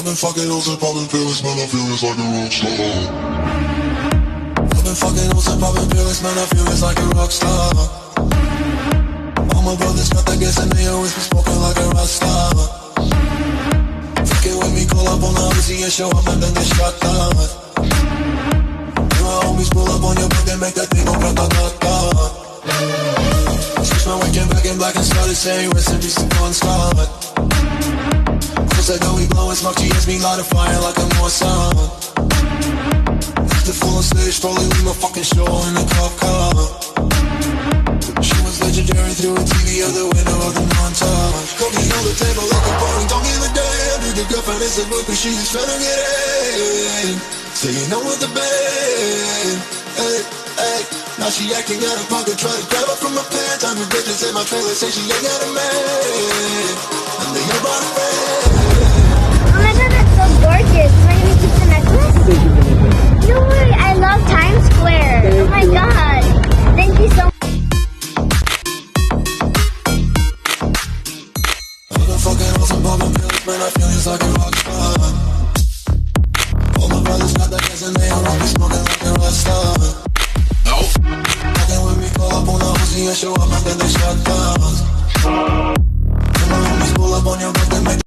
I've been fucking hoes and popping pills, man, I feel it's like a rock star. I've been fucking hoes and popping pills, man, I feel it's like a rock star. All my brothers got that gas and they always be smoking like a rock star. Fucking with me, call up on the Uzi and show up and then get shot down. You my homies pull up on your block and make that thing go grata-ta-ta. Switch my weekend back in black and started saying rest in peace to Bon Scott. Cause I know we blowin' smoke, GS me light a fire like a North Sun. Left the full on stage, probably leave my fucking show in a cop car. She was legendary through a TV out the window of the montage. Cookie on the table like a party, don't give a damn. Dude, the girlfriend is a book, but she just tryna get in. Saying no with the band. Hey, hey. Now she acting out of pocket, trying to grab her from my pants. I'm a bitches in my trailer, say she ain't got a man. And they ain't brought a friend. Oh my god, that's so gorgeous. Am I gonna keep the necklace? No way, I love Times Square. Oh my god. Thank you so much. I've been fucking hoes and popping pills, man, I feel it's like a rock star. All my brothers got that gas and they all be smoking like a rock star. Fucking with me, call up on the Uzi and show up and then they shot down. And my homies pull up on your block, they make